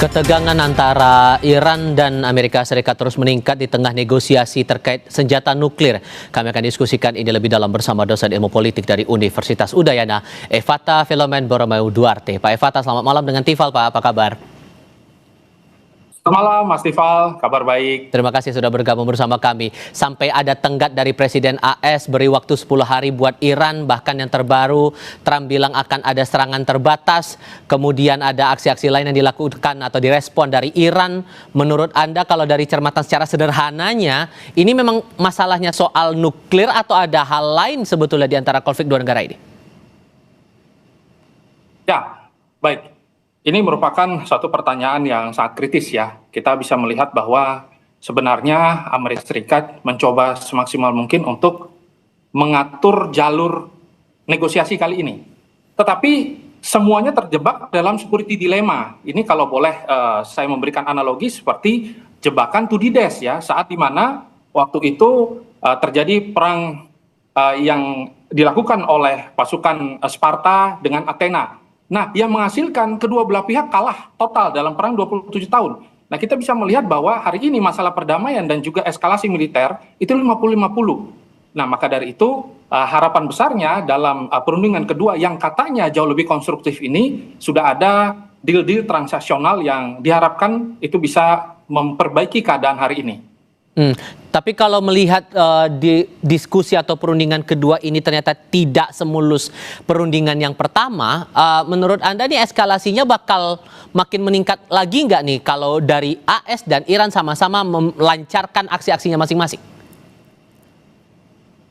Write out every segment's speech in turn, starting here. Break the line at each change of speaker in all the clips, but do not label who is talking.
Ketegangan antara Iran dan Amerika Serikat terus meningkat di tengah negosiasi terkait senjata nuklir. Kami akan diskusikan ini lebih dalam bersama dosen ilmu politik dari Universitas Udayana, Evata Filomen Boromeu Duarte. Pak Evata, selamat malam dengan Tifal, Pak. Apa kabar?
Selamat malam, Mas Tifal. Kabar baik.
Terima kasih sudah bergabung bersama kami. Sampai ada tenggat dari Presiden AS beri waktu 10 hari buat Iran. Bahkan yang terbaru, Trump bilang akan ada serangan terbatas. Kemudian ada aksi-aksi lain yang dilakukan atau direspon dari Iran. Menurut Anda, kalau dari cermatan secara sederhananya, ini memang masalahnya soal nuklir atau ada hal lain sebetulnya di antara konflik dua negara ini?
Ya, baik. Ini merupakan suatu pertanyaan yang sangat kritis ya. Kita bisa melihat bahwa sebenarnya Amerika Serikat mencoba semaksimal mungkin untuk mengatur jalur negosiasi kali ini. Tetapi semuanya terjebak dalam security dilemma. Ini kalau boleh saya memberikan analogi seperti jebakan Tudides ya, saat dimana waktu itu terjadi perang yang dilakukan oleh pasukan Sparta dengan Athena. Nah, yang menghasilkan kedua belah pihak kalah total dalam perang 27 tahun. Nah, kita bisa melihat bahwa hari ini masalah perdamaian dan juga eskalasi militer itu 50-50. Nah, maka dari itu harapan besarnya dalam perundingan kedua yang katanya jauh lebih konstruktif ini sudah ada deal-deal transaksional yang diharapkan itu bisa memperbaiki keadaan hari ini.
Tapi kalau melihat di diskusi atau perundingan kedua ini ternyata tidak semulus perundingan yang pertama, menurut Anda nih eskalasinya bakal makin meningkat lagi nggak nih kalau dari AS dan Iran sama-sama melancarkan aksi-aksinya masing-masing?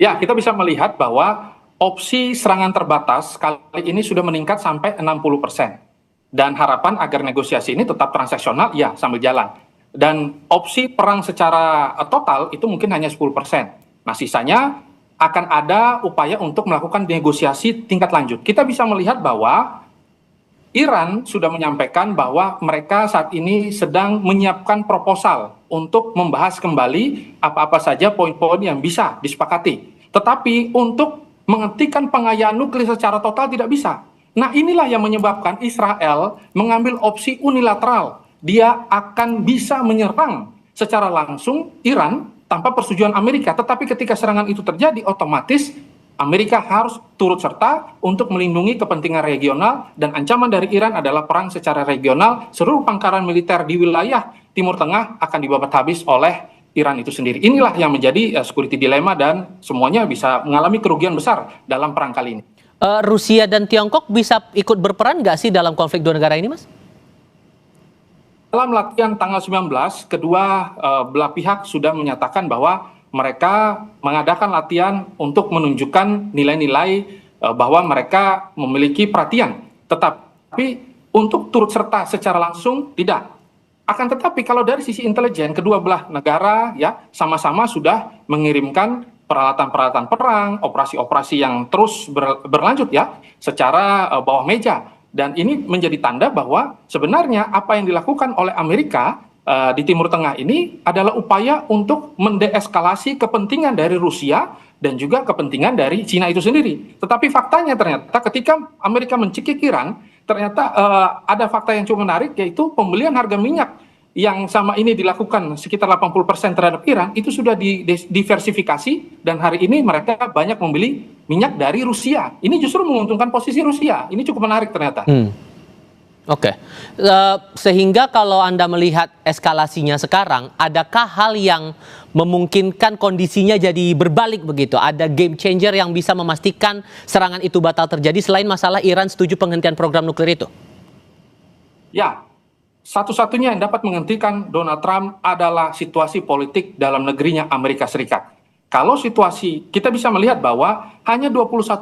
Ya, kita bisa melihat bahwa opsi serangan terbatas kali ini sudah meningkat sampai 60%. Dan harapan agar negosiasi ini tetap transaksional, ya sambil jalan. Dan opsi perang secara total itu mungkin hanya 10%. Nah, sisanya akan ada upaya untuk melakukan negosiasi tingkat lanjut. Kita bisa melihat bahwa Iran sudah menyampaikan bahwa mereka saat ini sedang menyiapkan proposal untuk membahas kembali apa-apa saja poin-poin yang bisa disepakati. Tetapi untuk menghentikan pengayaan nuklir secara total tidak bisa. Nah, inilah yang menyebabkan Israel mengambil opsi unilateral. Dia akan bisa menyerang secara langsung Iran tanpa persetujuan Amerika. Tetapi ketika serangan itu terjadi, otomatis Amerika harus turut serta untuk melindungi kepentingan regional, dan ancaman dari Iran adalah perang secara regional. Seluruh pangkalan militer di wilayah Timur Tengah akan dibabat habis oleh Iran itu sendiri. Inilah yang menjadi security dilemma dan semuanya bisa mengalami kerugian besar dalam perang kali ini.
Rusia dan Tiongkok bisa ikut berperan nggak sih dalam konflik dua negara ini, Mas?
Dalam latihan tanggal 19, kedua belah pihak sudah menyatakan bahwa mereka mengadakan latihan untuk menunjukkan nilai-nilai bahwa mereka memiliki perhatian. Tetapi untuk turut serta secara langsung tidak. Akan tetapi kalau dari sisi intelijen, kedua belah negara ya sama-sama sudah mengirimkan peralatan-peralatan perang, operasi-operasi yang terus berlanjut ya secara bawah meja. Dan ini menjadi tanda bahwa sebenarnya apa yang dilakukan oleh Amerika di Timur Tengah ini adalah upaya untuk mendeeskalasi kepentingan dari Rusia dan juga kepentingan dari Cina itu sendiri. Tetapi faktanya ternyata ketika Amerika mencekik Iran, ternyata ada fakta yang cukup menarik, yaitu pembelian harga minyak yang sama ini dilakukan sekitar 80% terhadap Iran, itu sudah diversifikasi dan hari ini mereka banyak membeli minyak dari Rusia. Ini justru menguntungkan posisi Rusia. Ini cukup menarik ternyata.
Oke. Sehingga kalau Anda melihat eskalasinya sekarang, adakah hal yang memungkinkan kondisinya jadi berbalik begitu? Ada game changer yang bisa memastikan serangan itu batal terjadi selain masalah Iran setuju penghentian program nuklir itu?
Ya. Satu-satunya yang dapat menghentikan Donald Trump adalah situasi politik dalam negerinya Amerika Serikat. Kalau situasi, kita bisa melihat bahwa hanya 21%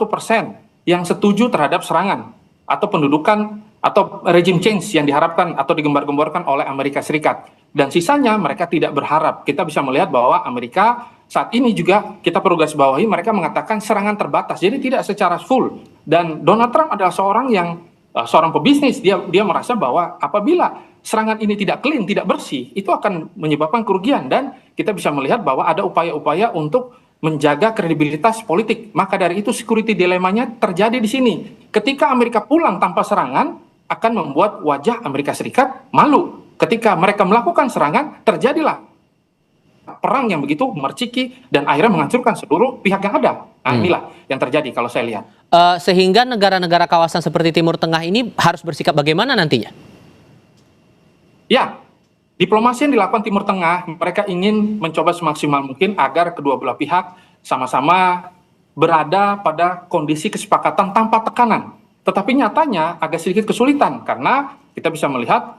yang setuju terhadap serangan atau pendudukan atau regime change yang diharapkan atau digembar-gemborkan oleh Amerika Serikat. Dan sisanya mereka tidak berharap. Kita bisa melihat bahwa Amerika saat ini juga kita perlu garis bawahi, mereka mengatakan serangan terbatas. Jadi tidak secara full. Dan Donald Trump adalah seorang pebisnis, dia merasa bahwa apabila serangan ini tidak clean, tidak bersih, itu akan menyebabkan kerugian. Dan kita bisa melihat bahwa ada upaya-upaya untuk menjaga kredibilitas politik. Maka dari itu security dilemanya terjadi di sini. Ketika Amerika pulang tanpa serangan, akan membuat wajah Amerika Serikat malu. ketika mereka melakukan serangan, terjadilah perang yang begitu merciki dan akhirnya menghancurkan seluruh pihak yang ada. Nah, inilah yang terjadi kalau saya lihat.
Sehingga negara-negara kawasan seperti Timur Tengah ini harus bersikap bagaimana nantinya?
Ya, diplomasi yang dilakukan Timur Tengah, mereka ingin mencoba semaksimal mungkin agar kedua belah pihak sama-sama berada pada kondisi kesepakatan tanpa tekanan. Tetapi nyatanya agak sedikit kesulitan karena kita bisa melihat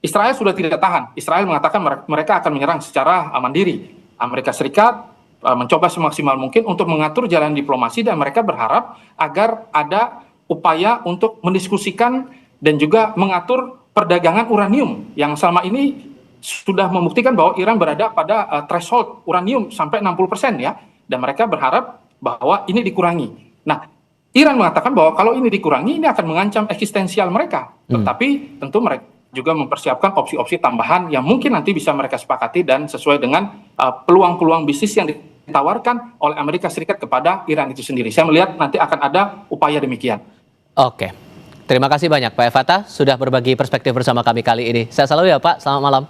Israel sudah tidak tahan. Israel mengatakan mereka akan menyerang secara mandiri. Amerika Serikat mencoba semaksimal mungkin untuk mengatur jalan diplomasi dan mereka berharap agar ada upaya untuk mendiskusikan dan juga mengatur perdagangan uranium yang selama ini sudah membuktikan bahwa Iran berada pada threshold uranium sampai 60% ya. Dan mereka berharap bahwa ini dikurangi. Nah, Iran mengatakan bahwa kalau ini dikurangi, ini akan mengancam eksistensial mereka. Tetapi tentu mereka juga mempersiapkan opsi-opsi tambahan yang mungkin nanti bisa mereka sepakati dan sesuai dengan peluang-peluang bisnis yang ditawarkan oleh Amerika Serikat kepada Iran itu sendiri. Saya melihat nanti akan ada upaya demikian.
Oke, terima kasih banyak Pak Fatah sudah berbagi perspektif bersama kami kali ini. Saya selalu ya Pak, selamat malam.